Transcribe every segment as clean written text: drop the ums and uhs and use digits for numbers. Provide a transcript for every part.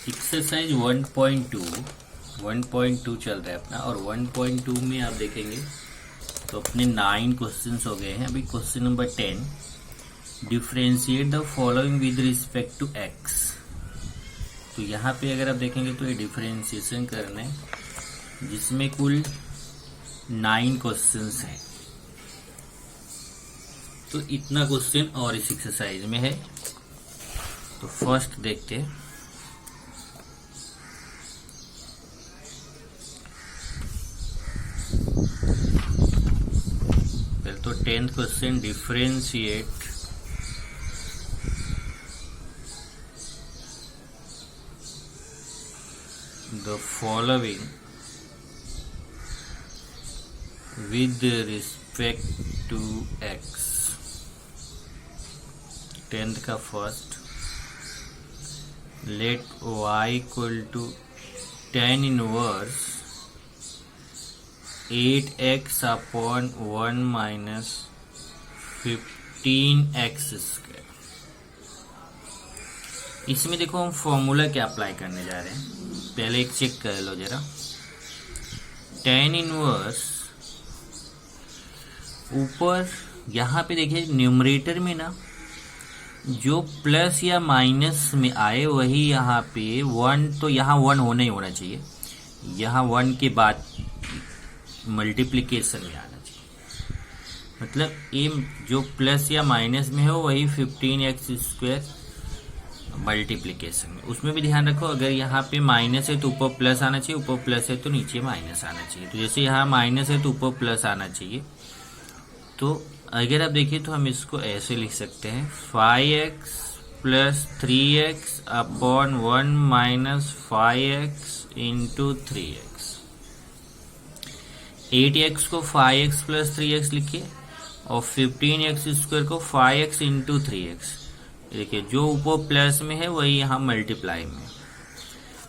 Exercise 1.2 चल रहा है अपना। और 1.2 में आप देखेंगे तो अपने 9 क्वेश्चंस हो गए हैं। अभी question number 10, differentiate the following with respect to x. तो यहाँ पे अगर आप देखेंगे तो ये डिफरेंशिएशन करना है, जिसमें कुल 9 क्वेश्चंस हैं। तो इतना क्वेश्चन और इस एक्सरसाइज में है। तो फर्स्ट देखते हैं। पहले तो 10th question, differentiate the following with respect to x. 10th का first, let y equal to tan inverse 8x upon 1 minus 15x square. इसमें देखो हम फॉर्मूला क्या अप्लाई करने जा रहे हैं, पहले एक चेक कर लो जरा। tan इनवर्स ऊपर यहाँ पे देखिए न्यूमरेटर में ना जो प्लस या माइनस में आए वही यहाँ पे 1, तो यहाँ 1 होना ही होना चाहिए। यहाँ 1 के बाद मल्टीप्लिकेशन में आना चाहिए, मतलब ये जो प्लस या माइनस में हो वही 15x स्क्वायर मल्टीप्लिकेशन में। उसमें भी ध्यान रखो, अगर यहाँ पे माइनस है तो ऊपर प्लस आना चाहिए, ऊपर प्लस है तो नीचे माइनस आना चाहिए। तो जैसे यहाँ माइनस है तो ऊपर प्लस आना चाहिए। तो अगर आप देखिए तो हम इसको ऐसे लिख सकते हैं, 5x plus 3x upon 1 minus 5x into 3x। 8x को 5x प्लस 3x लिखिए और 15x स्क्वायर को 5x इंटू 3x। देखिए जो ऊपर प्लस में है वही यहाँ मल्टीप्लाई में।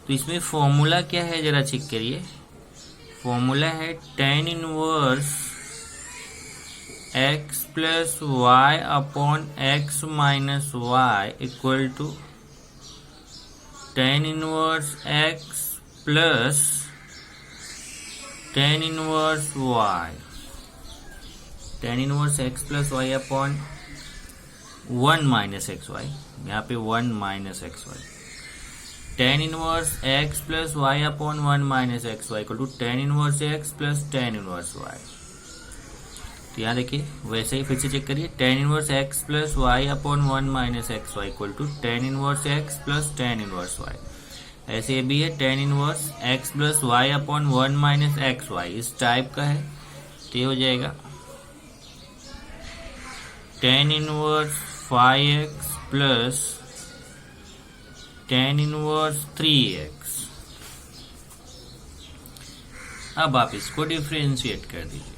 तो इसमें फॉर्मूला क्या है जरा चेक करिए। फॉर्मूला है tan inverse x plus y upon x minus y equal to tan inverse x plus tan inverse y। tan inverse x plus y upon 1 minus x y, यहाँ पे 1 minus x y. tan inverse x plus y upon 1 minus x y equal to tan inverse x plus tan inverse y। तो यहाँ देखिए वैसे ही फिर से check करिए, tan inverse x plus y upon 1 minus x y equal to tan inverse x plus tan inverse y। ऐसे ये भी है tan inverse x plus y upon 1 minus x y, इस टाइप का है। तो ये हो जाएगा tan inverse 5x plus tan inverse 3x। अब आप इसको डिफरेंशिएट कर दीजिए।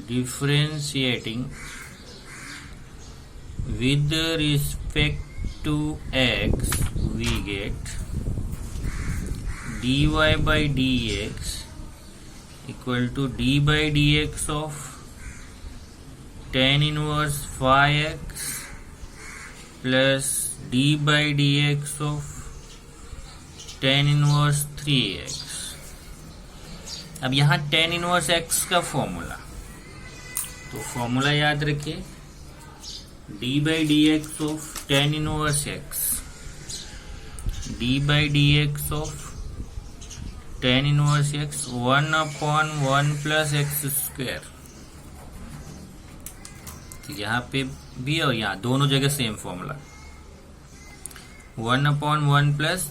Differentiating with respect to x we get dy by dx equal to d by dx of tan inverse 5x plus d by dx of tan inverse 3x। अब यहाँ tan inverse x का formula, तो formula याद रखिए, d by dx of tan inverse x, d by dx of tan inverse x 1 upon 1 plus x square। तो यहाँ पे भी और यहाँ दोनों जगह same formula, 1 upon 1 plus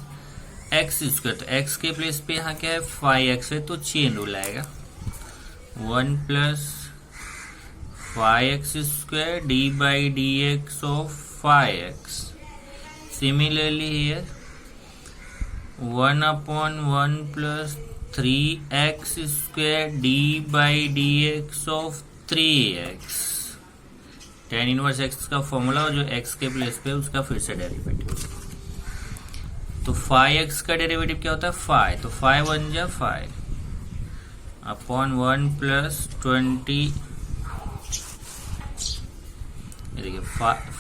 x square. तो x के प्लेस पे यहाँ क्या है 5x है, तो चेन रूल आएगा 1 plus 5x square d by dx of 5x। Similarly here 1 upon 1 plus 3x square d by dx of 3x। tan inverse x का फॉर्मूला और जो x के प्लेस पे उसका फिर से डेरिवेटिव। तो 5x का डेरिवेटिव क्या होता है 5, तो 5 1 जा 5 अपॉन 1 प्लस 20 ये देखिए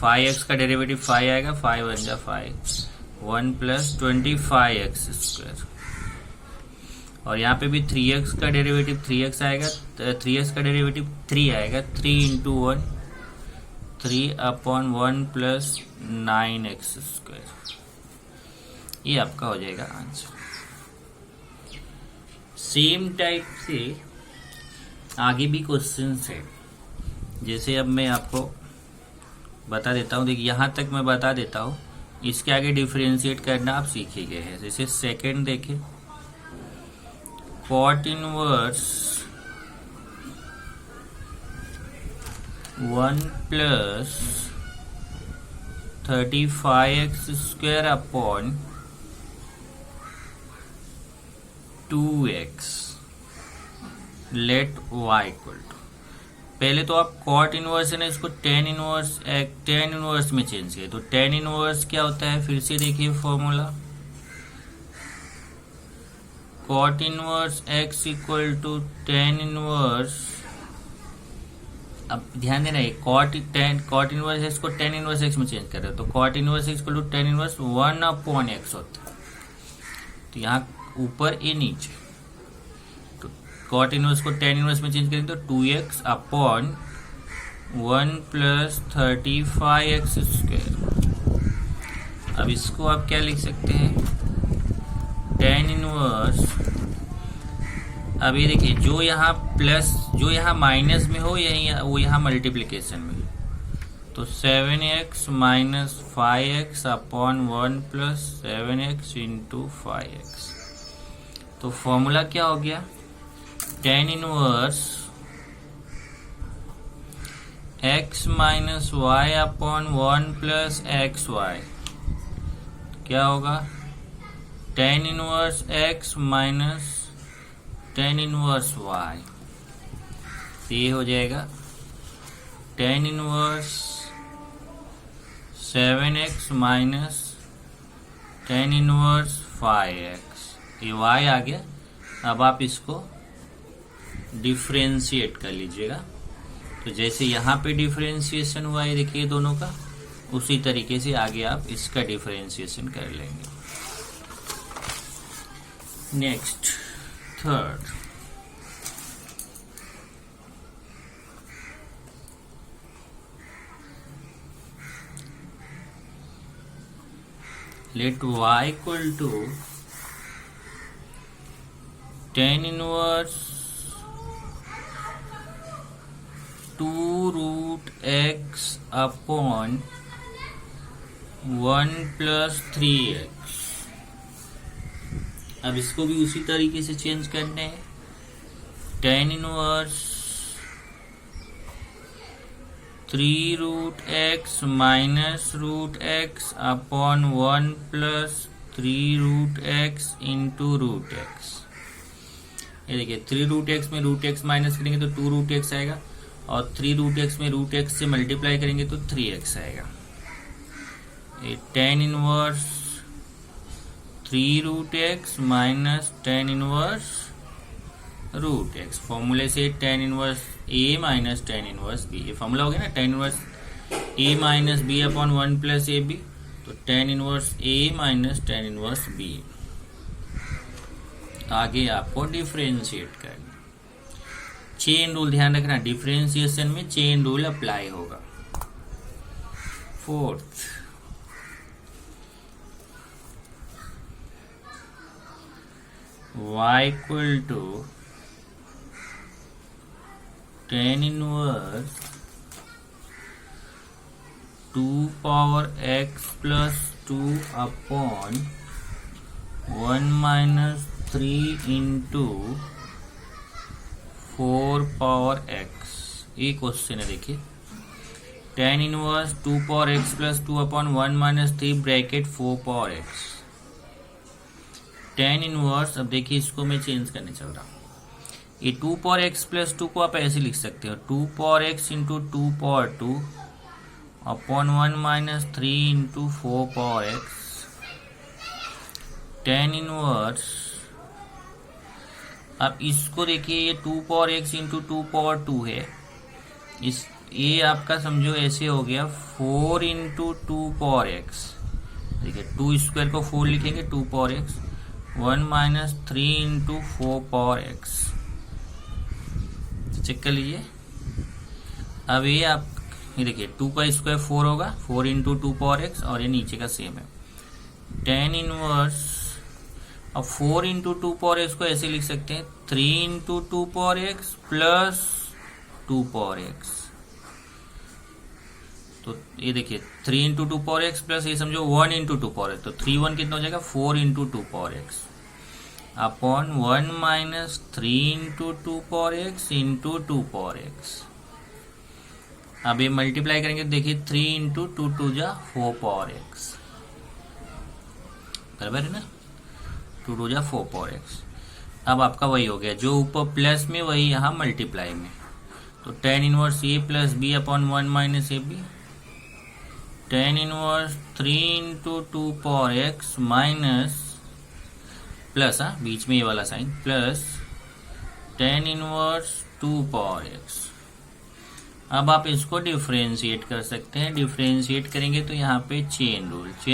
5x का डेरिवेटिव 5 आएगा, 5 1 जा 5 1 प्लस 25x²। और यहाँ पे भी 3x का डेरिवेटिव 3x आएगा, 3x का डेरिवेटिव 3 आएगा। 3 इंटू 1 3/1 प्लस 9x²। ये आपका हो जाएगा आंसर। सेम टाइप से आगे भी क्वेश्चन है। जैसे अब मैं आपको बता देता हूँ, देखिए यहाँ तक मैं बता देता हूँ, इसके आगे डिफरेंशिएट करना आप सीख ही गए हैं। जैसे सेकंड देखें, cot inverse 1 plus 35x² upon 2x let y equal to. पहले तो आप cot इनवर्स है ना, इसको tan इनवर्स में चेंज किया। तो tan इनवर्स क्या होता है, फिर से देखिए formula, cot inverse x equal to tan inverse. अब ध्यान देना, cot इनवर्स है, इसको tan इनवर्स x में चेंज कर रहे हो, तो cot inverse x equal to tan inverse 1/x होता है। तो यहाँ ऊपर ए नीचे, तो cot इनवर्स को tan इनवर्स में चेंज करेंगे तो 2x अपॉन 1 प्लस 35x²। अब इसको आप क्या लिख सकते हैं, tan इनवर्स। अब ये देखिए, जो यहाँ प्लस, जो यहाँ माइनस में हो, यही वो यहाँ मल्टीप्लिकेशन में। तो 7x minus 5x upon 1 plus 7x into 5x। तो फॉर्मूला क्या हो गया, tan inverse x minus y upon 1 plus x y. क्या होगा, tan inverse x minus tan inverse y। तो ये हो जाएगा tan inverse 7x minus tan inverse 5x। ये y आ गया। अब आप इसको डिफरेंशिएट कर लीजिएगा। तो जैसे यहाँ पे डिफरेंशिएशन हुआ है देखिए दोनों का, उसी तरीके से आगे आप इसका डिफरेंशिएशन कर लेंगे। Next third, let y equal to tan inverse 2√x upon 1 plus 3x। अब इसको भी उसी तरीके से चेंज करने हैं। tan inverse 3√x minus √x upon 1 plus 3√x into √x। ये देखिए 3√x में √x माइनस करेंगे तो 2√x आएगा, और 3√x में √x से मल्टीप्लाई करेंगे तो 3x आएगा। ये tan inverse 3√x minus tan inverse √x। फॉर्मूले से tan inverse a minus tan inverse b, ये फॉर्मूला हो गया ना, tan inverse a minus b upon 1 plus a B. तो tan inverse a minus tan inverse b। आगे आपको differentiate करना, चेन रूल ध्यान रखना, डिफरेंशिएशन में चेन रूल अप्लाई होगा। Fourth, y equal to tan inverse 2 power x plus 2 upon 1 minus 3 into 4 power x। ये question है देखिए, tan inverse 2 power x plus 2 upon 1 minus 3 bracket 4 power x। tan inverse, अब देखिए इसको मैं change करने चल रहा हूँ। ये 2 पावर x प्लस 2 को आप ऐसे लिख सकते हो, 2 power x into 2 power 2 upon 1 minus 3 into 4 power x। tan inverse, अब इसको देखिए, ये 2 पावर x इंटू 2 पावर 2 है, ये आपका समझो ऐसे हो गया 4 इंटू 2 पावर x। देखिए 2 स्क्वायर को 4 लिखेंगे, 2 power x, 1 minus 3 into 4 power x. Check कर लीजिए। अब ये आप ये देखिए 2 का स्क्वायर 4 होगा, 4 इंटू 2 पावर एक्स, और ये नीचे का सेम है tan इनवर्स। अब 4 इंटू 2 पावर एक्स को ऐसे लिख सकते हैं 3 into 2 power x plus 2 power x. तो ये देखिए 3 इंटू 2 पावर एक्स प्लस ये समझो 1 इंटू 2 पावर एक्स, तो 3 1 कितना हो जाएगा 4 into 2 power x upon 1 minus 3 into 2 power x into 2 power X. अब ये मल्टीप्लाई करेंगे, देखिए 3 इंटू 2 2 जा 4 पावर एक्स, बराबर है ना, 2 2 जा 4 पावर एक्स। अब आपका वही हो गया, जो ऊपर प्लस में वही यहाँ मल्टीप्लाई में। तो tan inverse A plus B upon 1 minus A B, tan inverse 3 into 2 power x minus plus, बीच में ये वाला sign, plus tan inverse 2 power X. अब आप इसको डिफ्रेंशिएट कर सकते हैं। डिफ्रेंशिएट करेंगे तो यहाँ पे चेन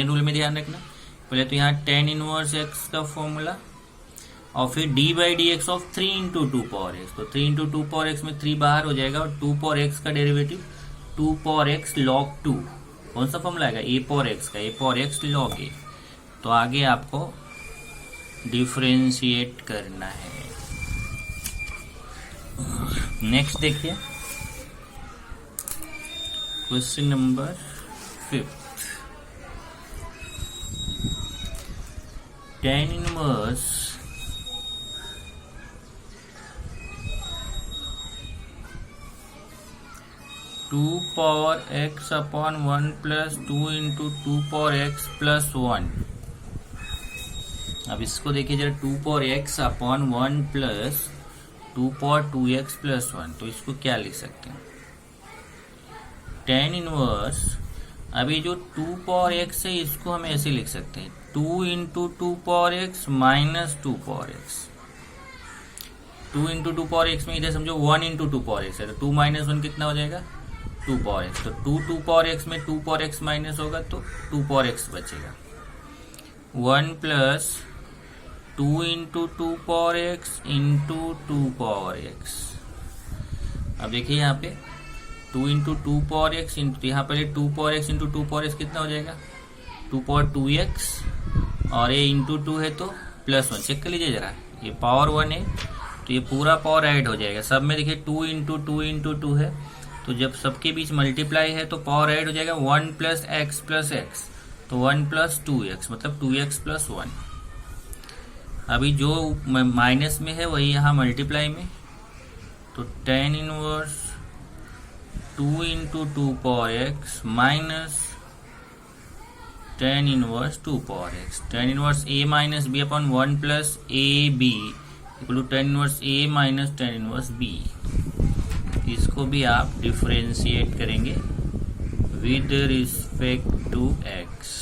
रूल में ध्यान रखना। पहले तो यहाँ tan इनवर्स एक्स का फॉर्मूला, और फिर D by D x of 3 into 2 power x. तो 3 इंटू 2 पावर एक्स में 3 बाहर हो जाएगा, और 2 पावर एक्स का डेरिवेटिव 2 पावर एक्स लॉग 2। कौन सा फॉर्मूला आएगा, ए पावर एक्स का, ए पावर एक्स लॉग ए। तो आगे आपको डिफ्रेंशिएट करना है। नेक्स्ट देखिए question number 5। tan inverse 2 power x upon 1 plus 2 into 2 power x plus 1। अब इसको देखिए जरा, 2 power x upon 1 plus 2 power 2x plus 1। तो इसको क्या लिख सकते हैं, tan इनवर्स, अभी जो 2 पावर एक्स है इसको हम ऐसे लिख सकते हैं 2 into 2 power x minus 2 power x. 2 into 2 power x में इधर समझो 1 इंटू 2 पावर एक्स है, तो 2 माइनस 1 कितना हो जाएगा 2 पावर एक्स। तो 2 पावर एक्स में 2 पावर एक्स माइनस होगा तो 2 पावर एक्स बचेगा। 1 plus 2 into 2 power x into 2 power X. अब देखिए यहाँ पे 2 इंटू 2 पावर एक्स इंटू, यहाँ पहले 2 power x into 2 power x कितना हो जाएगा 2 पावर 2x, और ये इंटू 2 है तो प्लस 1। चेक कर लीजिए जरा, ये पावर 1 है तो ये पूरा पावर ऐड हो जाएगा। सब में देखिए 2 इंटू 2 इंटू 2 है, तो जब सबके बीच मल्टीप्लाई है तो पावर ऐड हो जाएगा 1 प्लस एक्स प्लस एक्स, तो 1 प्लस 2x मतलब 2x प्लस 1। अभी जो माइनस में है वही यहाँ मल्टीप्लाई में, तो tan inverse 2 into 2 power x minus tan inverse 2 power x. tan inverse a minus b upon 1 plus a b equal to tan inverse a minus tan inverse b। इसको भी आप डिफरेंशिएट करेंगे with respect to x।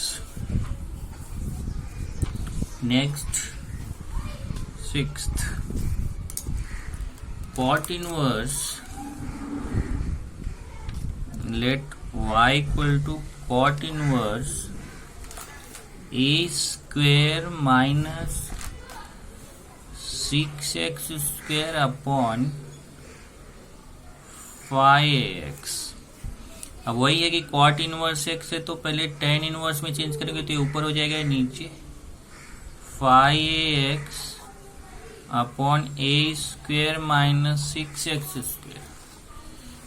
Next 6th, cot inverse, let y equal to cot inverse a square minus 6x square upon 5ax। अब वही है कि cot inverse x है तो पहले tan इनवर्स में चेंज करेंगे तो ये ऊपर हो जाएगा, नीचे 5ax upon a square minus 6x square.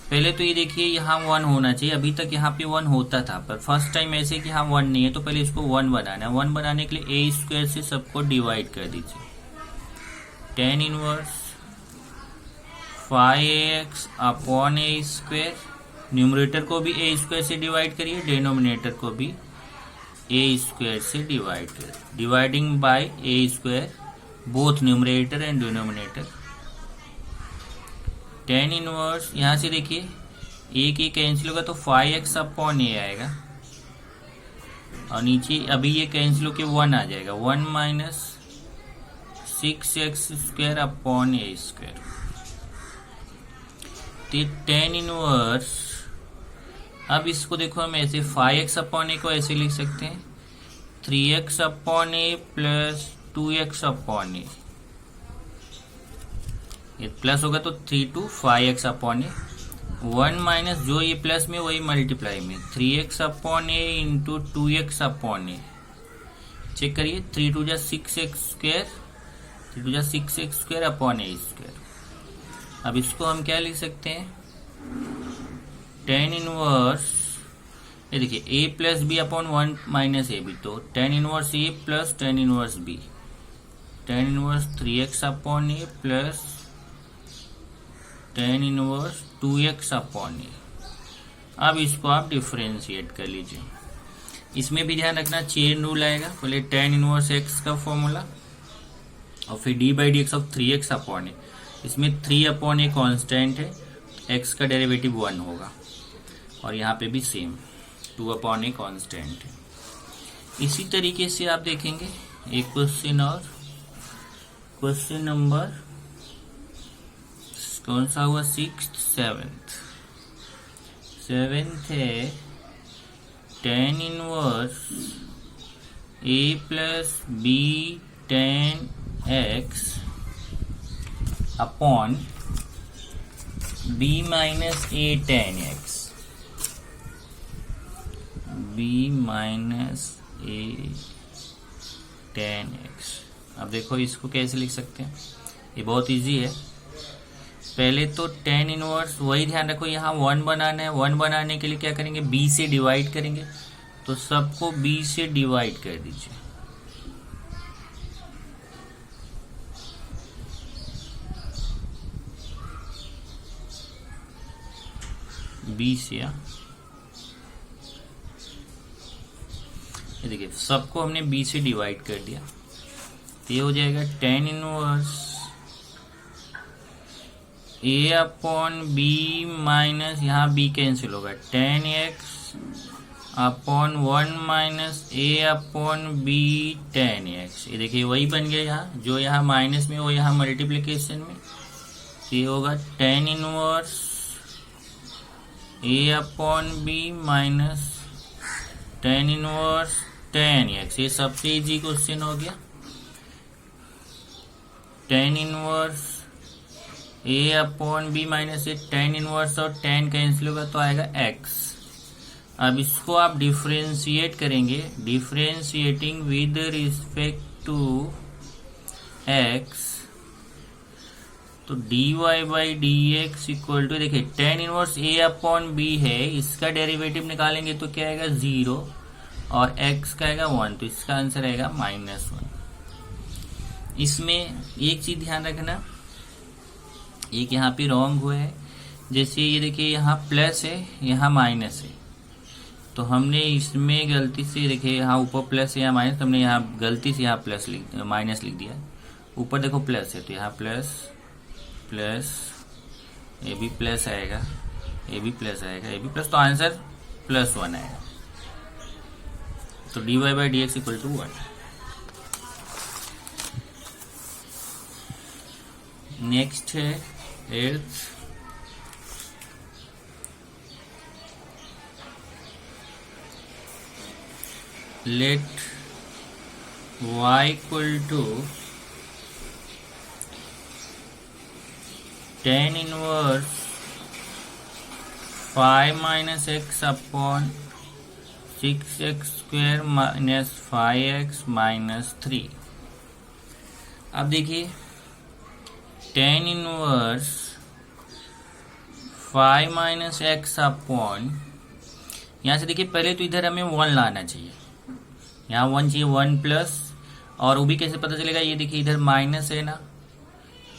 पहले तो ये देखिए यहाँ 1 होना चाहिए, अभी तक यहाँ पे 1 होता था, पर फर्स्ट टाइम ऐसे कि हाँ 1 नहीं है तो पहले इसको 1 बनाना है। 1 बनाने के लिए a स्क्वेयर से सबको डिवाइड कर दीजिए। tan inverse 5ax upon a square, numerator को भी a स्क्वेयर से डिवाइड करिए, डिनोमिनेटर को भी a स्क्वेयर से डिवाइड करिए। Dividing by a square both numerator and denominator. tan inverse यहाँ से देखिए एक ही कैंसिल होगा तो 5x अपॉन a आएगा, और नीचे अभी ये कैंसिल होके 1 आ जाएगा, 1 minus 6x square upon a square. तो tan इनवर्स, अब इसको देखो हम ऐसे 5x अपॉन a को ऐसे लिख सकते हैं 3x upon A plus 2x upon ए, ये प्लस होगा तो 3 to 5x upon A, 1 minus जो ये प्लस में वही मल्टीप्लाई में 3x अपॉन ए इंटू 2x अपॉन ए। चेक करिए, 3 2 जा 6x स्क्वायर, 3 2 जा 6x स्क्वायर अपॉन ए स्क्वायर। अब इसको हम क्या लिख सकते हैं, tan इनवर्स, ये देखिए a plus B upon 1 minus A B, तो tan inverse A plus tan inverse B, tan inverse 3x upon A plus tan inverse 2x upon A. अब इसको आप डिफरेंशिएट कर लीजिए। इसमें भी ध्यान रखना चेन रूल आएगा, पहले tan इनवर्स x का फॉर्मूला और फिर d by D x of 3x upon A. इसमें 3 अपॉन ए कॉन्स्टेंट है, x का डेरिवेटिव 1 होगा, और यहाँ पे भी सेम 2 अपॉन ए कॉन्स्टेंट है। इसी तरीके से आप देखेंगे एक क्वेश्चन और, क्वेश्चन नंबर कौन सा हुआ, 6th 7th है tan inverse a plus b tan x upon b minus a tan x, b minus a tan x। अब देखो इसको कैसे लिख सकते हैं, ये बहुत इजी है। पहले तो tan इनवर्स, वही ध्यान रखो यहाँ 1 बनाना है, 1 बनाने के लिए क्या करेंगे, b से डिवाइड करेंगे, तो सबको b से डिवाइड कर दीजिए। b से, ये देखिए सबको हमने b से डिवाइड कर दिया, तो ये हो जाएगा tan inverse a upon b minus, यहाँ b कैंसिल होगा, tan x upon 1 minus a upon b tan x। ये देखिए वही बन गया, यहाँ जो यहाँ माइनस में वो यहाँ मल्टीप्लिकेशन में, तो ये होगा tan inverse a upon b minus tan inverse tan x। ये सबसे इजी क्वेश्चन हो गया। tan inverse a upon b minus a, tan inverse और tan कैंसिल होगा तो आएगा x। अब इसको आप डिफरेंशिएट करेंगे, differentiating with respect to x, तो dy by D x equal to, देखिए tan inverse a upon b है, इसका डेरिवेटिव निकालेंगे तो क्या आएगा 0 और x का आएगा 1, तो इसका आंसर आएगा -1। इसमें एक चीज ध्यान रखना, एक यहाँ पे रॉन्ग हुआ है, जैसे ये देखिए यहाँ प्लस है यहाँ माइनस है, तो हमने इसमें गलती से, देखिए यहाँ ऊपर प्लस है यहाँ माइनस, हमने यहाँ गलती से यहाँ प्लस माइनस लिख दिया। ऊपर देखो प्लस है तो यहाँ प्लस प्लस, ये भी प्लस आएगा, ये भी प्लस आएगा, ये भी प्लस, तो आंसर +1 आएगा। तो dy by D x equal to 1। Next है 8th, let y equal to tan inverse 5 minus x upon 6x square minus 5x minus 3। अब देखिए tan inverse 5 minus x upon, यहाँ से देखिए पहले तो इधर हमें 1 लाना चाहिए, यहाँ 1 चाहिए, 1 प्लस, और वो भी कैसे पता चलेगा, ये देखिए इधर माइनस है ना,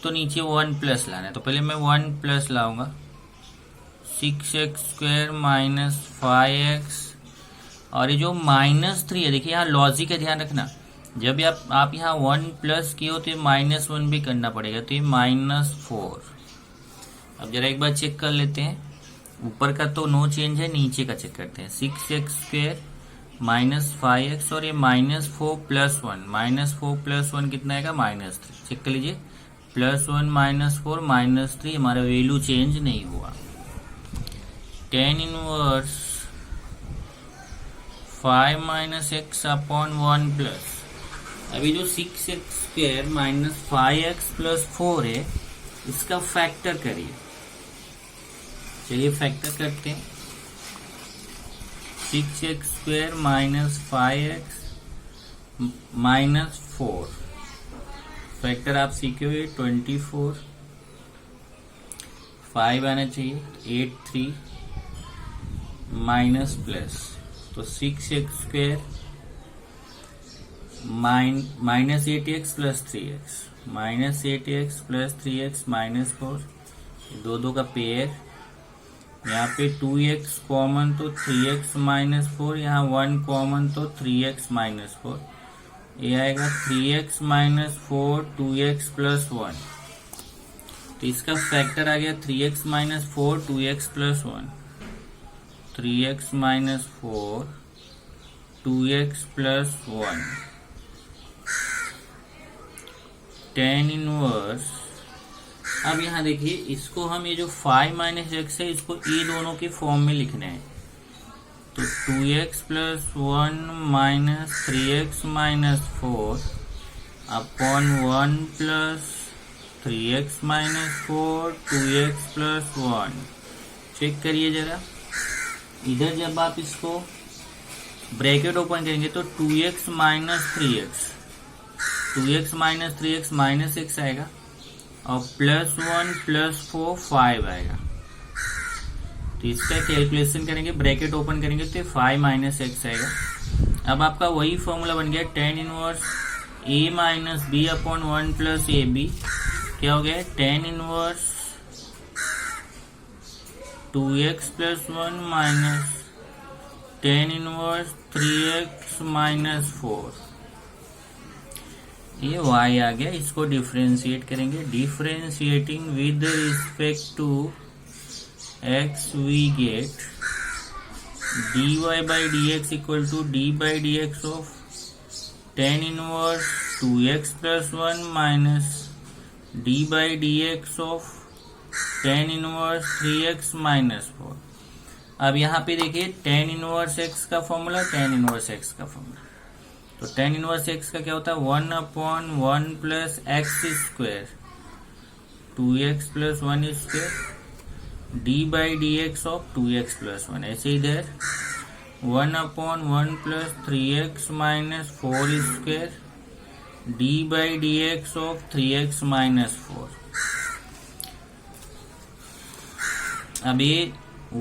तो नीचे 1 प्लस लाना है, तो पहले मैं 1 प्लस लाऊंगा, 6x स्क्वायर माइनस 5x, और ये जो -3 है, देखिए यहाँ लॉजिक है, ध्यान रखना, जब आप यहाँ 1 प्लस किए हो तो ये -1 भी करना पड़ेगा, तो ये -4। अब जरा एक बार चेक कर लेते हैं, ऊपर का तो नो चेंज है, नीचे का चेक करते हैं, 6x स्क्वायर माइनस 5x और ये -4 प्लस 1, -4 प्लस 1 कितना आएगा -3। चेक कर लीजिए, +1 -4 -3, हमारा वैल्यू चेंज नहीं हुआ। tan inverse 5 minus x upon 1 plus, अभी जो 6x² माइनस 5x प्लस 4 है इसका फैक्टर करिए। चलिए फैक्टर करते हैं। 6x² minus 5x minus 4, factor आप सीखे हुए 24, 5 आना चाहिए, 8 3 माइनस प्लस, तो 6x² minus 8x plus 3x, minus 8x plus 3x minus 4, दो दो का पेयर, यहाँ पे 2x कॉमन तो 3x माइनस 4, यहाँ 1 कॉमन तो 3x माइनस 4, ये आएगा 3x माइनस 4 2x प्लस 1, तो इसका फैक्टर आ गया 3x minus 4 2x plus 1, 3x minus 4 2x plus 1, tan inverse. अब यहाँ देखिए इसको हम ये जो 5 माइनस एक्स है इसको ये दोनों के फॉर्म में लिखना है, तो 2x plus 1 minus 3x minus 4 upon 1 plus 3x minus 4 2x plus 1। Check करिए जरा, इधर जब आप इसको ब्रैकेट ओपन करेंगे तो 2x minus 3x, 2x minus 3x minus x आएगा और प्लस 1 प्लस 4 5 आएगा, तो इसका कैलकुलेशन करेंगे, ब्रैकेट ओपन करेंगे तो 5 माइनस एक्स आएगा। अब आपका वही फॉर्मूला बन गया tan inverse a minus b upon 1 plus a b, क्या हो गया tan inverse 2x plus 1 minus tan inverse 3x minus 4, ये y आ गया। इसको डिफरेंशिएट करेंगे, differentiating with respect to x we get dy by dx equal to d by dx of tan inverse 2x plus 1 minus d by dx of tan inverse 3x minus 4। अब यहाँ पे देखिए tan inverse x का formula, tan inverse x का formula, तो tan inverse x का क्या होता है 1 upon 1 plus x square 2x plus 1 square d by D x of 2x plus 1, ऐसे इधर 1 upon 1 plus 3x minus 4 square d by D x of 3x minus 4। अब ये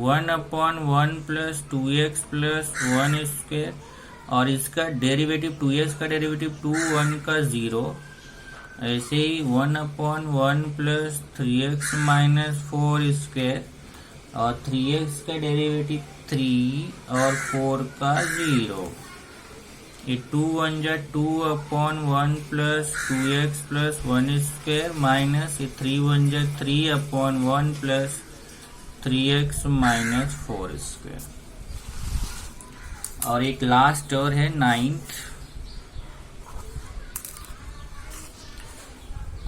1 upon 1 plus 2x plus 1 square और इसका derivative 2x का derivative 2 1 का 0, ऐसे ही 1 upon 1 plus 3x minus 4 square और 3x का डेरिवेटिव 3 और 4 का 0, ये 2 1 जा 2 upon 1 plus 2x plus 1 square minus ये 3 1 जा 3 upon 1 plus 3x minus 4 square. और एक लास्ट और है 9th,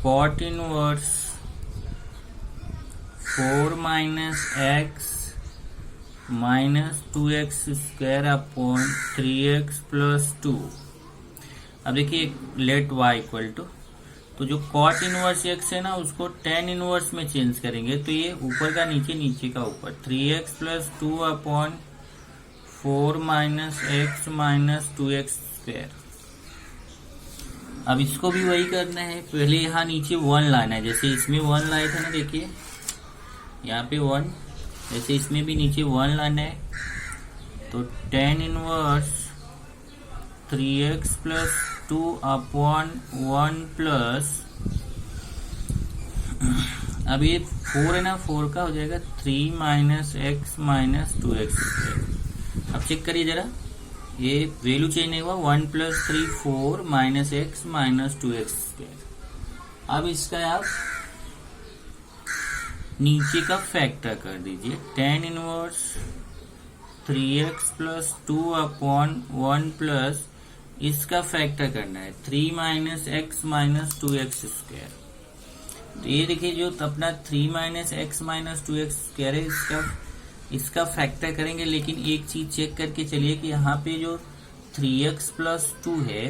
cot inverse 4 minus x minus 2x square upon 3x plus 2। अब देखिए लेट y इक्वल टू, तो जो cot इनवर्स x है ना उसको tan इनवर्स में चेंज करेंगे, तो ये ऊपर का नीचे, नीचे का ऊपर 3x plus 2 upon 4 minus x minus 2x square. अब इसको भी वही करना है, पहले यहाँ नीचे 1 लाना है, जैसे इसमें 1 लाए थे ना, देखिए यहाँ पे 1, जैसे इसमें भी नीचे 1 लाना है, तो tan inverse 3x plus 2 upon 1 plus, अब ये 4 है ना, 4 का हो जाएगा 3 minus x minus 2x square. अब चेक करिए जरा, ये वैल्यू चेंज नहीं हुआ, 1 plus 3 4 minus x minus 2x square. अब इसका आप नीचे का फैक्टर कर दीजिए, tan inverse 3x plus 2 upon 1 plus इसका फैक्टर करना है 3 minus x minus 2x square. तो ये देखिए जो अपना 3 minus x minus 2x square है, इसका इसका फैक्टर करेंगे, लेकिन एक चीज चेक करके चलिए कि यहाँ पे जो 3x प्लस 2 है,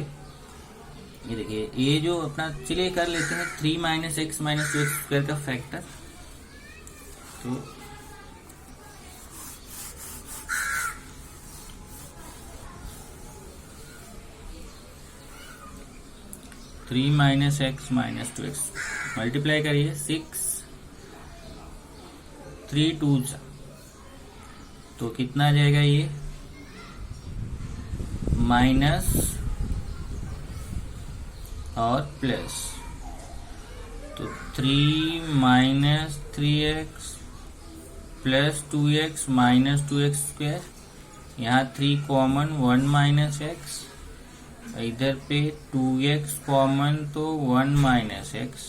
ये देखिए, ये जो अपना, चलिए कर लेते हैं 3 माइनस एक्स माइनस 2 स्क्वायर का फैक्टर। तो 3 minus x minus 2 x multiply करिए, 6 3 2 तो कितना आ जाएगा ये, माइनस और प्लस, तो 3 minus 3x plus 2x minus 2x square, यहाँ 3 कॉमन 1 माइनस एक्स, इधर पे 2x कॉमन तो 1 minus x,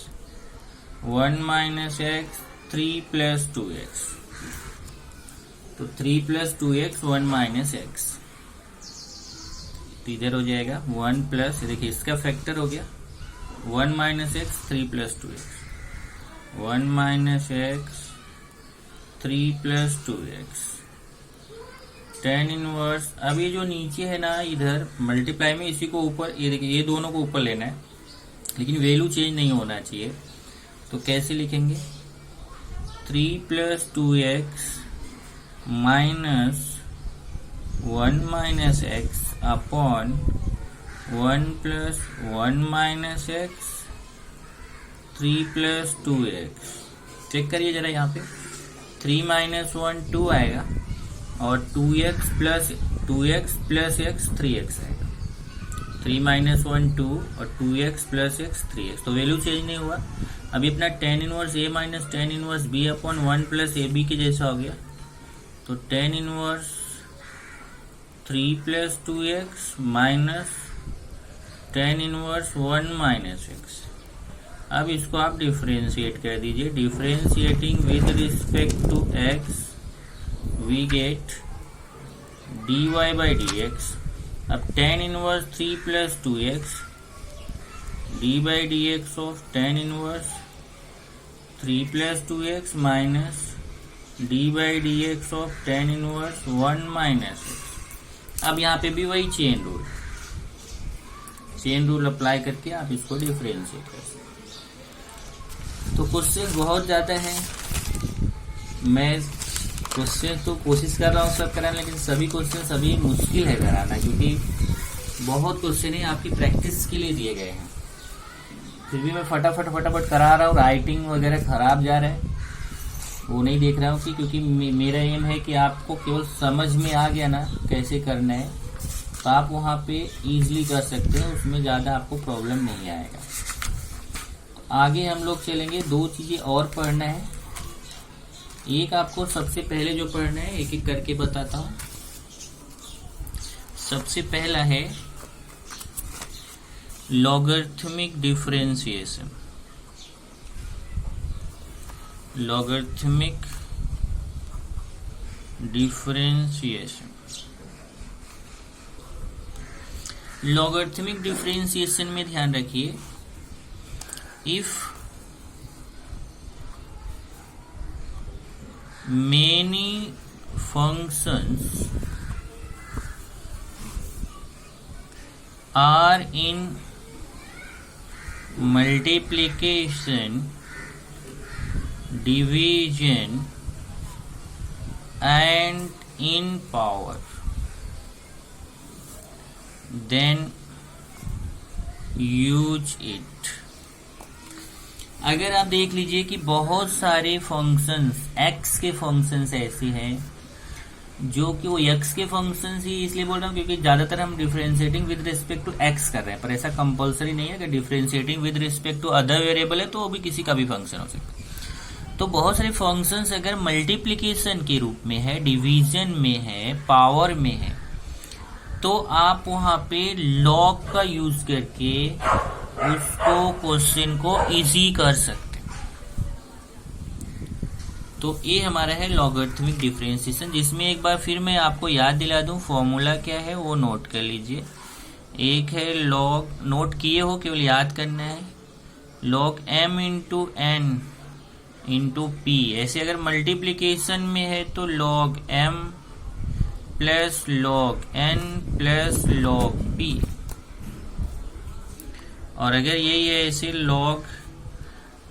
1 minus x 3 plus 2x, तो 3 प्लस 2x 1 माइनस एक्स, तो इधर हो जाएगा 1 प्लस, देखिए इसका फैक्टर हो गया 1 minus x 3 plus 2x, 1 minus x 3 plus 2x, tan inverse. अब ये जो नीचे है ना, इधर मल्टीप्लाई में इसी को ऊपर, ये देखिए ये दोनों को ऊपर लेना है, लेकिन वैल्यू चेंज नहीं होना चाहिए, तो कैसे लिखेंगे, 3 plus 2x minus 1 minus x upon 1 plus 1 minus x 3 plus 2x। Check करिए जरा, यहाँ पे 3 माइनस 1 2 आएगा, और 2x प्लस x 3x आएगा, 3 माइनस 1 2 और 2x प्लस x 3x, तो वैल्यू चेंज नहीं हुआ। अभी अपना tan inverse a minus tan inverse b upon 1 plus a b के जैसा हो गया, तो tan inverse 3 plus 2x minus tan inverse 1 minus x। अब इसको आप डिफरेंशिएट कर दीजिए, differentiating with respect to x we get dy by dx। अब tan inverse 3 plus 2x d by D x of tan inverse 3 plus 2x minus d by D x of tan inverse 1 minus x. अब यहाँ पे भी वही chain rule apply करके आप इसको differentiate कर सकते। तो क्वेश्चन बहुत ज्यादा है, मैं क्वेश्चन तो कोशिश कर रहा हूँ सब कराने, लेकिन सभी क्वेश्चन सभी मुश्किल है कराना, क्योंकि बहुत क्वेश्चन ही आपकी प्रैक्टिस के लिए दिए गए हैं। फिर भी मैं फटाफट करा रहा हूँ, राइटिंग वगैरह खराब जा रहा है, वो नहीं देख रहा हूँ क्योंकि मेरा एम है कि आपको केवल समझ में आ गया ना कैसे करना है, तो आप वहाँ पे इजीली कर सकते हैं, उसमें ज़्यादा आपको प्रॉब्लम नहीं आएगा। आगे हम लोग चलेंगे, 2 चीज़ें और पढ़ना है। एक आपको सबसे पहले जो पढ़ना है, एक एक करके बताता हूँ। सबसे पहला है logarithmic differentiation. Logarithmic differentiation, logarithmic differentiation में ध्यान रखिए, if many functions are in multiplication, division and in power, then use it। अगर आप देख लीजिए कि बहुत सारे फंक्शंस, x के फंक्शंस ऐसे हैं जो कि वो x के फंक्शंस ही इसलिए बोल रहा हूँ क्योंकि ज्यादातर हम differentiating with respect to x कर रहे हैं, पर ऐसा कंपलसरी नहीं है। अगर differentiating with respect to other variable है तो वो भी किसी का भी फंक्शन हो सकता है। तो बहुत सारे फंक्शंस अगर मल्टीप्लीकेशन के रूप में है, डिवीजन में है, पावर में है, तो आप वहां पे लॉग का यूज करके उसको क्वेश्चन को इजी कर सकते हैं। तो ये हमारा है लॉगरिथमिक डिफरेंशिएशन, जिसमें एक बार फिर मैं आपको याद दिला दूं, फॉर्मूला क्या है वो नोट कर लीजिए। एक है लॉग, नोट किए हो, केवल याद करना है, log m into n into p. ऐसे अगर मल्टीप्लीकेशन में है तो log m plus log n plus log p, और अगर यही है ऐसे log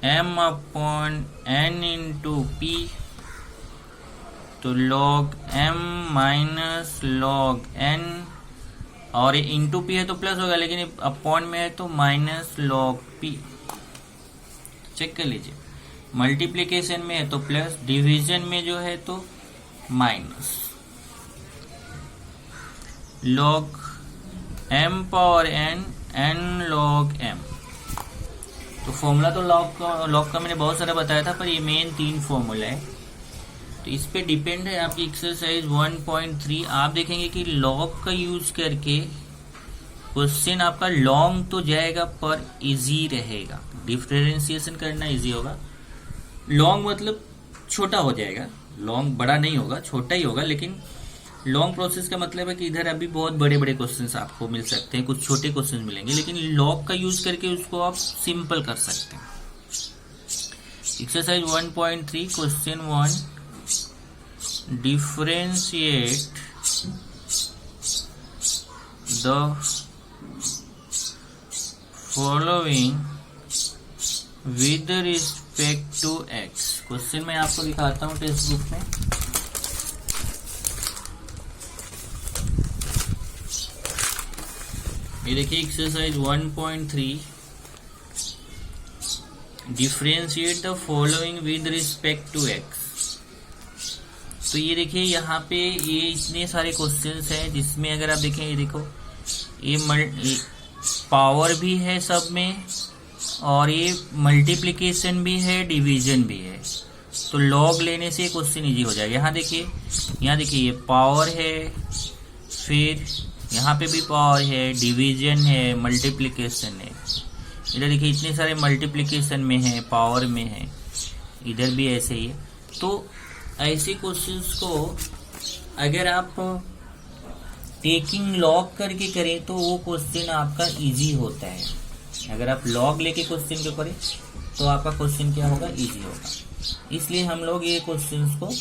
m upon n into p, तो log m minus log n, और ये इंटू पी है तो प्लस होगा, लेकिन अपॉन में है तो माइनस log p। चेक कर लीजिए, मल्टीप्लीकेशन में है तो प्लस, डिवीजन में जो है तो minus. log m power n n log m। तो फॉर्मूला तो log का मैंने बहुत सारा बताया था, पर ये मेन 3 फॉर्मूला है, तो इस पे डिपेंड है आपकी एक्सरसाइज 1.3। आप देखेंगे कि log का यूज करके क्वेश्चन आपका लॉन्ग तो जाएगा पर इजी रहेगा, डिफरेंशिएशन करना इजी होगा। लॉन्ग मतलब छोटा हो जाएगा, लॉन्ग बड़ा नहीं होगा, छोटा ही होगा, लेकिन लॉन्ग प्रोसेस का मतलब है कि इधर अभी बहुत बड़े बड़े क्वेश्चंस आपको मिल सकते हैं, कुछ छोटे क्वेश्चंस मिलेंगे, लेकिन लॉग का यूज करके उसको आप सिंपल कर सकते हैं। Exercise 1.3 question 1, differentiate the following with respect to x. Question मैं आपको दिखाता हूं टेक्स्ट बुक में। ये देखिए exercise 1.3, differentiate the following with respect to x. तो ये देखिए यहाँ पे ये इतने सारे क्वेश्चंस हैं, जिसमें अगर आप देखें, ये देखो ये पावर भी है सब में, और ये मल्टीप्लिकेशन भी है, डिवीजन भी है, तो लॉग लेने से क्वेश्चन इजी हो जाएगा। यहाँ देखिए ये पावर है, फिर यहाँ पे भी पावर है, डिवीजन है, मल्टीप्लिकेशन है। इधर देखिए इतने सारे मल्टीप्लिकेशन में है, पावर में है, इधर भी ऐसे ही है। तो ऐसे क्वेश्चंस को अगर आप टेकिंग लॉग करके करें तो वो क्वेश्चन आपका इजी होता है। अगर आप लॉग लेके क्वेश्चन को करें तो आपका क्वेश्चन क्या होगा, इजी होगा। इसलिए हम लोग ये क्वेश्चंस को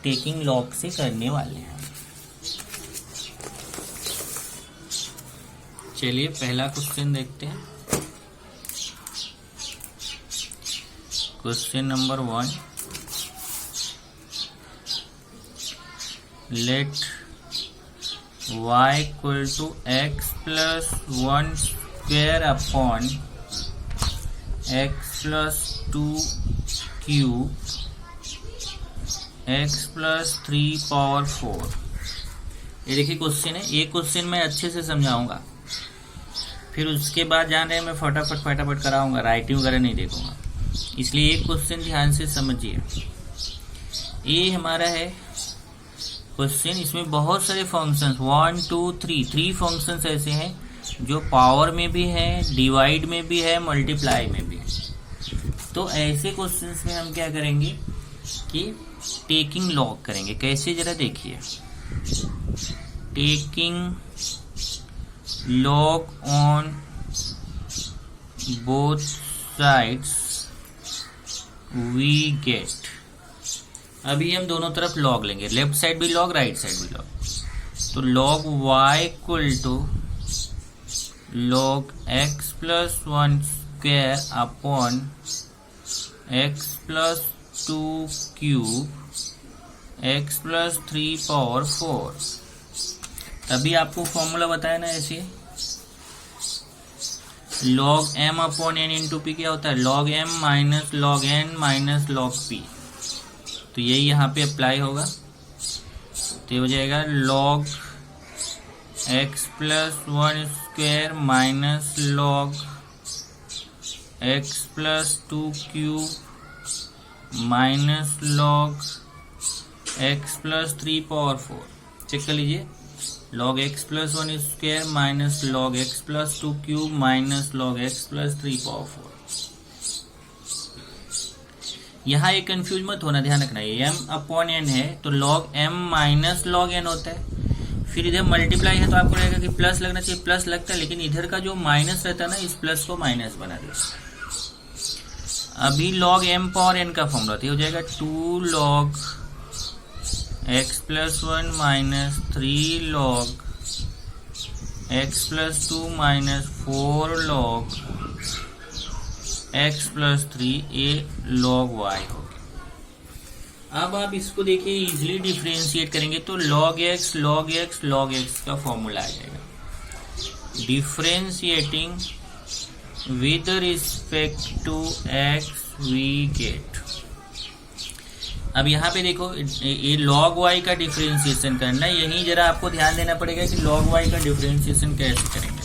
टेकिंग लॉग से करने वाले हैं। चलिए पहला क्वेश्चन देखते हैं। Question number 1, let y equal to x plus 1 square upon x plus 2 cube x plus 3 power 4। ये देखिए क्वेश्चन है, ये क्वेश्चन मैं अच्छे से समझाऊंगा, फिर उसके बाद जान रहे हैं मैं फटाफट कराऊंगा, राइटिंग वगैरह नहीं देखूंगा, इसलिए एक क्वेश्चन ध्यान से समझिए। ये हमारा है क्वेश्चन, इसमें बहुत सारे फंक्शंस 1 2 3 फंक्शंस ऐसे हैं जो पावर में भी है, डिवाइड में भी है, मल्टीप्लाई में भी है। तो ऐसे क्वेश्चंस में हम क्या करेंगे कि टेकिंग लॉग करेंगे। कैसे जरा देखिए, taking log on both sides we get। अभी हम दोनों तरफ log लेंगे, लेफ्ट साइड भी log, राइट साइड भी log। तो log y equal to log x plus 1 square upon x plus 2 cube x plus 3 power 4। तभी आपको फॉर्मूला बताया ना, ऐसे log m upon n into p क्या होता है, log m minus log n minus log p। तो यही यहाँ पे अप्लाई होगा, तो ये हो जाएगा log x plus 1 square minus log x plus 2 cube minus log x plus 3 power 4। Check कर लीजिए, log x plus 1 square minus log x plus 2 cube minus log x plus 3 power 4। यहाँ ये कंफ्यूज मत होना, ध्यान रखना, ये m अपॉन n है तो log m minus log n होता है। फिर इधर मल्टीप्लाई है तो आपको रहेगा कि प्लस लगना चाहिए, प्लस लगता है, लेकिन इधर का जो माइनस रहता है ना, इस प्लस को माइनस बना दो। अभी log m पावर n का फॉर्मूला तो हो जाएगा 2 log x plus 1 minus 3 log x plus 2 minus 4 log x plus 3 a log y हो गया। अब आप इसको देखिए इजिली डिफ्रेंशिएट करेंगे तो log x log x log x का फॉर्मूला आ जाएगा। Differentiating with respect to x we get। अब यहाँ पे देखो ये log y का डिफरेंशिएशन करना है, यही जरा आपको ध्यान देना पड़ेगा कि log y का डिफरेंशिएशन कैसे करेंगे।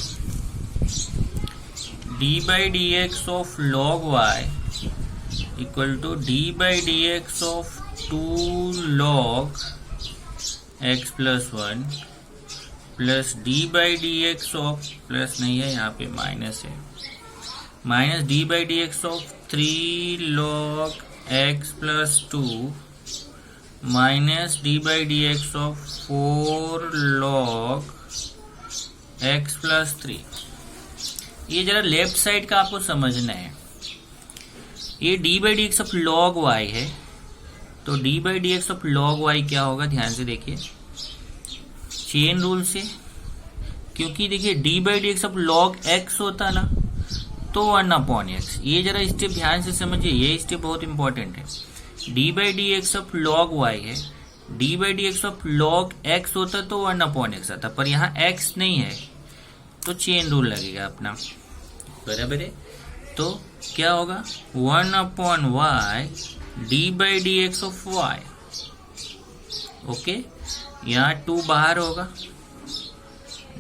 d by dx of log y equal to d by dx of 2 log x plus 1 plus d by dx of plus नहीं है यहाँ पे माइनस है minus d by dx of 3 log x plus 2 minus d by dx of 4 log x plus 3। ये जरा left side का आपको समझना है। ये d by dx of log y है तो d by dx of log y क्या होगा, ध्यान से देखिए चेन रूल से, क्योंकि देखिए d by dx of log x होता ना तो 1/x। ये जरा स्टेप ध्यान से समझिए, ये स्टेप बहुत इंपॉर्टेंट है। d by dx of log y है, d by dx of log x होता तो 1/x आता, पर यहाँ x नहीं है तो चेन रूल लगेगा अपना, बराबर है। तो क्या होगा 1/y d by dx of y। Okay, यहाँ 2 बाहर होगा,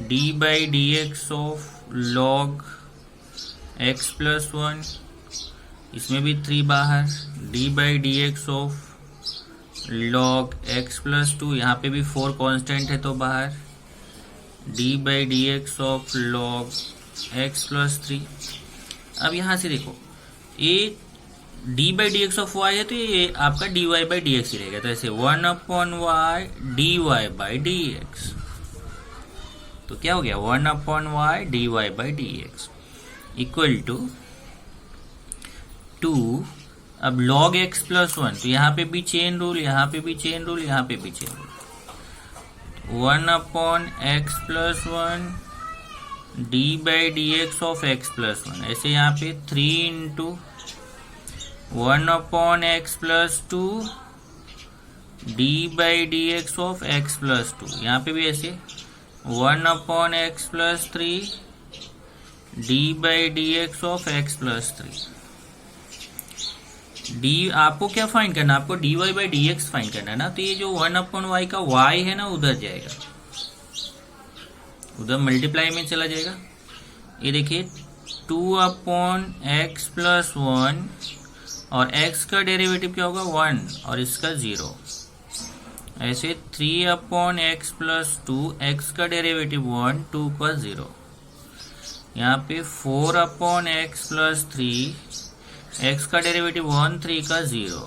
d by dx of log x plus 1, इसमें भी 3 बाहर, d by dx of log x plus 2, यहाँ पे भी 4 कांस्टेंट है तो बाहर, d by dx of log x plus 3। अब यहाँ से देखो ये d by dx of y है तो ये आपका dy by dx ही रहेगा, तो ऐसे 1/y dy by dx, तो क्या हो गया 1/y dy by dx equal to 2। अब log x प्लस 1 तो यहाँ पे भी चेन रूल, यहाँ पे भी चेन रूल, यहाँ पे भी chain rule, 1/x plus 1 d by dx of x plus 1, ऐसे यहाँ पे 3 into 1/x plus 2 d by dx of x plus 2, यहाँ पे भी ऐसे 1/x plus 3 d by dx of x plus 3। d आपको क्या फाइंड करना, आपको dy by dx फाइंड करना है ना, तो ये जो 1/y का y है ना उधर जाएगा, उधर मल्टीप्लाई में चला जाएगा। ये देखिए 2/x प्लस 1 और x का डेरिवेटिव क्या होगा 1 और इसका 0, ऐसे 3/x प्लस 2, x का डेरिवेटिव 1 2 का 0, यहाँ पे 4/x प्लस 3, x का डेरिवेटिव 1 3 का 0।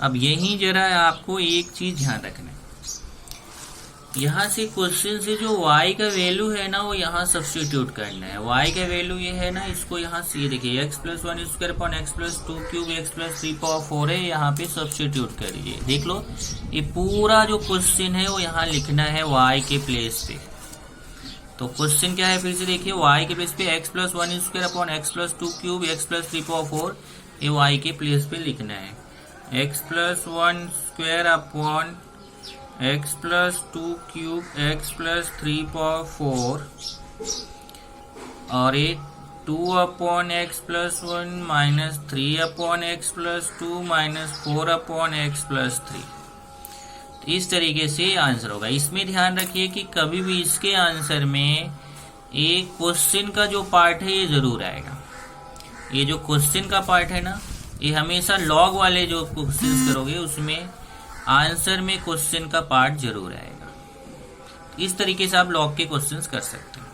अब यही जरा आपको एक चीज ध्यान रखना है, यहाँ से क्वेश्चन से जो y का वैल्यू है ना वो यहाँ सब्स्टिट्यूट करना है। y का वैल्यू ये है ना, इसको यहाँ से देखिए x plus 1 square upon x plus 2 cube x plus 3 power 4 है, यहाँ पे सब्स्टिट्यूट कर दीजिए। देख लो ये पूरा जो क्वेश्चन है वो यहाँ लिखना है y के प्लेस पे। तो क्वेश्चन क्या है फिर से देखिए, y के प्लेस पे x plus 1 square upon x plus 2 cube x plus 3 power 4, ये y के प्लेस पे लिखना है। x plus 1 square upon x plus 2 cube x plus 3 power 4 और ये 2/x plus 1 minus 3/x plus 2 minus 4/x plus 3। तो इस तरीके से आंसर होगा। इसमें ध्यान रखिए कि कभी भी इसके आंसर में एक क्वेश्चन का जो पार्ट है ये जरूर आएगा। ये जो क्वेश्चन का पार्ट है ना, ये हमेशा लॉग वाले जो क्वेश्चन करोगे उसमें आंसर में क्वेश्चन का पार्ट जरूर आएगा। इस तरीके से आप लॉग के क्वेश्चंस कर सकते हैं।